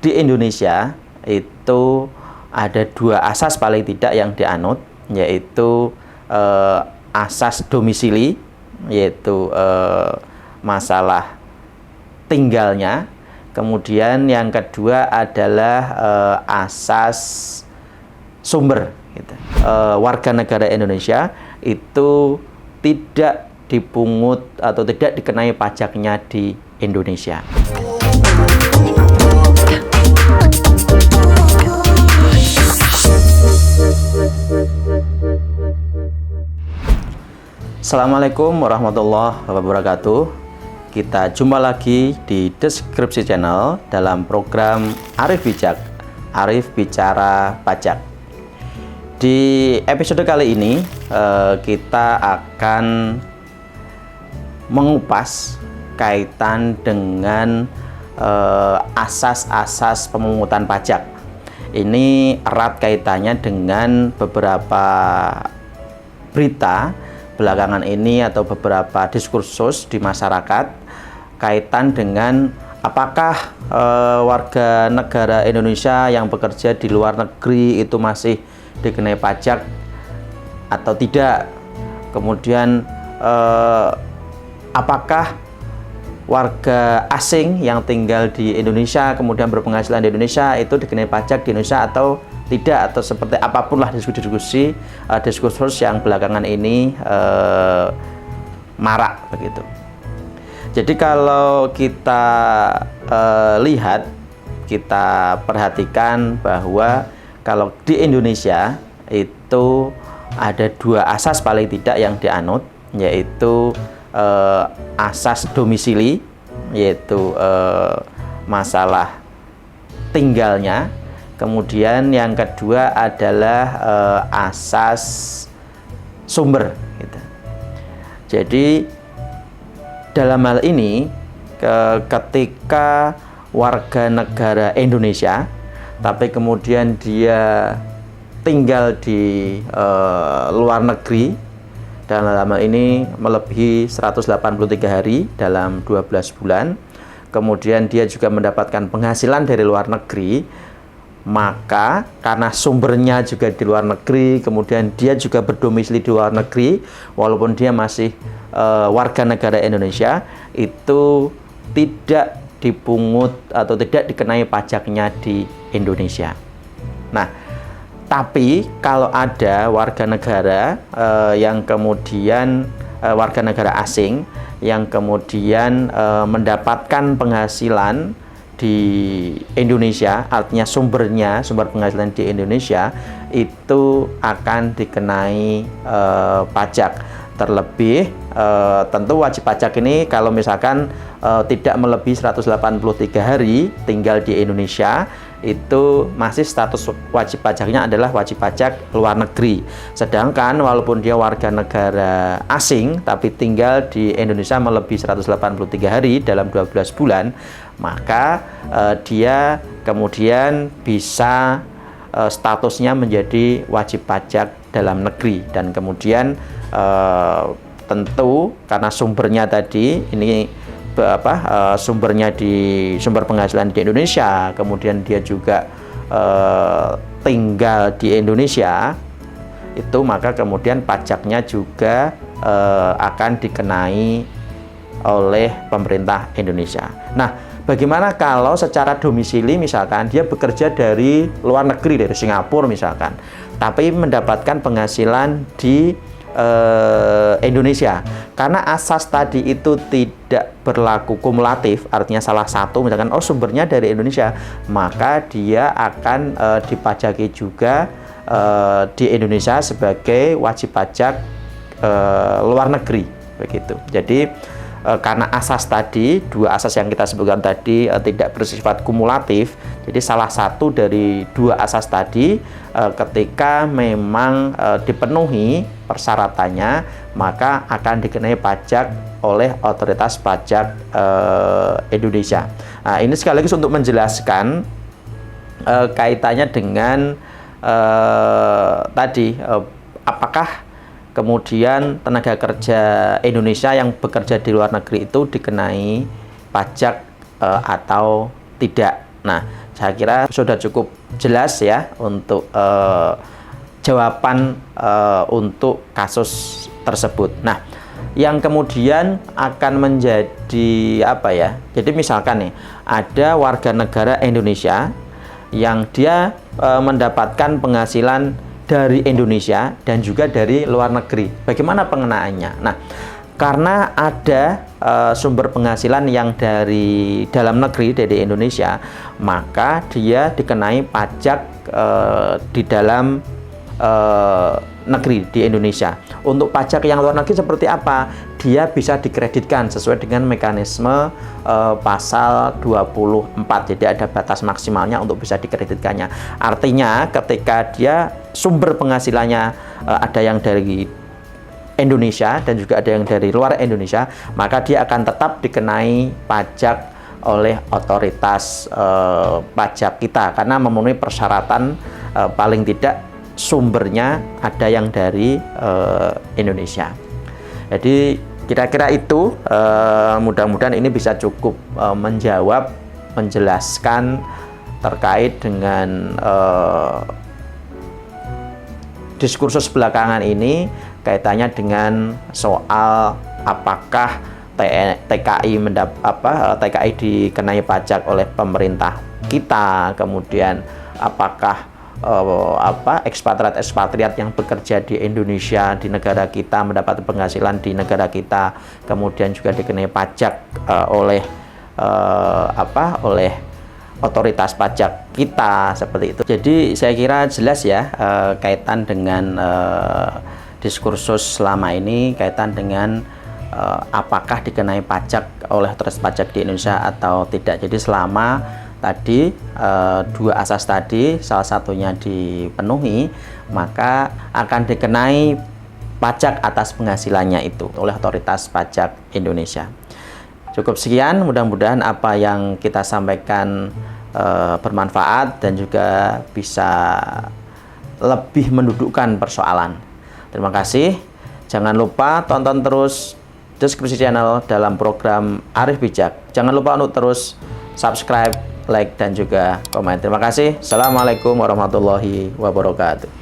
di Indonesia itu ada dua asas paling tidak yang dianut, yaitu asas domisili, yaitu masalah tinggalnya. Kemudian yang kedua adalah asas sumber. Gitu. Warga negara Indonesia itu tidak dipungut atau tidak dikenai pajaknya di Indonesia. Assalamualaikum warahmatullahi wabarakatuh. Kita jumpa lagi di Deskripsi Channel dalam program Arif Bijak, Arif Bicara Pajak. Di episode kali ini kita akan mengupas kaitan dengan asas-asas pemungutan pajak. Ini erat kaitannya dengan beberapa berita belakangan ini atau beberapa diskursus di masyarakat kaitan dengan apakah warga negara Indonesia yang bekerja di luar negeri itu masih dikenai pajak atau tidak. Kemudian apakah warga asing yang tinggal di Indonesia kemudian berpenghasilan di Indonesia itu dikenai pajak di Indonesia atau tidak, atau seperti apapun lah diskursus yang belakangan ini marak begitu. Jadi kalau kita lihat, kita perhatikan bahwa kalau di Indonesia itu ada dua asas paling tidak yang dianut, yaitu asas domisili, yaitu masalah tinggalnya. Kemudian yang kedua adalah asas sumber. Gitu. Jadi dalam hal ini ketika warga negara Indonesia tapi kemudian dia tinggal di luar negeri, dalam hal ini melebihi 183 hari dalam 12 bulan, kemudian dia juga mendapatkan penghasilan dari luar negeri, maka karena sumbernya juga di luar negeri, kemudian dia juga berdomisili di luar negeri, walaupun dia masih warga negara Indonesia, itu tidak dipungut atau tidak dikenai pajaknya di Indonesia. Nah, tapi kalau ada warga negara yang kemudian warga negara asing yang kemudian mendapatkan penghasilan di Indonesia, artinya sumber penghasilan di Indonesia itu akan dikenai pajak. Terlebih tentu wajib pajak ini kalau misalkan tidak melebihi 183 hari tinggal di Indonesia, itu masih status wajib pajaknya adalah wajib pajak luar negeri. Sedangkan walaupun dia warga negara asing tapi tinggal di Indonesia melebihi 183 hari dalam 12 bulan, maka dia kemudian bisa statusnya menjadi wajib pajak dalam negeri. Dan kemudian tentu karena sumbernya tadi ini sumbernya di sumber penghasilan di Indonesia, kemudian dia juga tinggal di Indonesia, itu maka kemudian pajaknya juga akan dikenai oleh pemerintah Indonesia. Nah, bagaimana kalau secara domisili misalkan dia bekerja dari luar negeri, dari Singapura misalkan, tapi mendapatkan penghasilan di Indonesia, karena asas tadi itu tidak berlaku kumulatif, artinya salah satu misalkan sumbernya dari Indonesia, maka dia akan dipajaki juga di Indonesia sebagai wajib pajak luar negeri begitu. Jadi karena asas tadi, dua asas yang kita sebutkan tadi tidak bersifat kumulatif, jadi salah satu dari dua asas tadi ketika memang dipenuhi persyaratannya, maka akan dikenai pajak oleh otoritas pajak Indonesia. Nah, ini sekaligus untuk menjelaskan kaitannya dengan tadi apakah kemudian tenaga kerja Indonesia yang bekerja di luar negeri itu dikenai pajak atau tidak. Nah, Saya kira sudah cukup jelas ya untuk jawaban untuk kasus tersebut. Nah, yang kemudian akan menjadi apa ya? Jadi misalkan nih, ada warga negara Indonesia yang dia mendapatkan penghasilan dari Indonesia dan juga dari luar negeri. Bagaimana pengenaannya? Nah, karena ada sumber penghasilan yang dari dalam negeri, dari Indonesia, maka dia dikenai pajak di dalam negeri di Indonesia. Untuk pajak yang luar negeri seperti apa? Dia bisa dikreditkan sesuai dengan mekanisme pasal 24. Jadi ada batas maksimalnya untuk bisa dikreditkannya. Artinya ketika dia sumber penghasilannya ada yang dari Indonesia dan juga ada yang dari luar Indonesia, maka dia akan tetap dikenai pajak oleh otoritas pajak kita karena memenuhi persyaratan paling tidak sumbernya ada yang dari Indonesia. Jadi kira-kira itu, mudah-mudahan ini bisa cukup menjawab, menjelaskan terkait dengan diskursus belakangan ini kaitannya dengan soal apakah TKI dikenai pajak oleh pemerintah kita, kemudian apakah ekspatriat yang bekerja di Indonesia, di negara kita, mendapat penghasilan di negara kita, kemudian juga dikenai pajak oleh otoritas pajak kita, seperti itu. Jadi saya kira jelas ya kaitan dengan diskursus selama ini, kaitan dengan apakah dikenai pajak oleh otoritas pajak di Indonesia atau tidak. Jadi selama tadi dua asas tadi salah satunya dipenuhi, maka akan dikenai pajak atas penghasilannya itu oleh otoritas pajak Indonesia. Cukup sekian, mudah-mudahan apa yang kita sampaikan bermanfaat dan juga bisa lebih mendudukkan persoalan. Terima kasih. Jangan lupa tonton terus Deskripsi Channel dalam program Arif Bijak. Jangan lupa untuk terus subscribe, like, dan juga komen. Terima kasih. Assalamualaikum warahmatullahi wabarakatuh.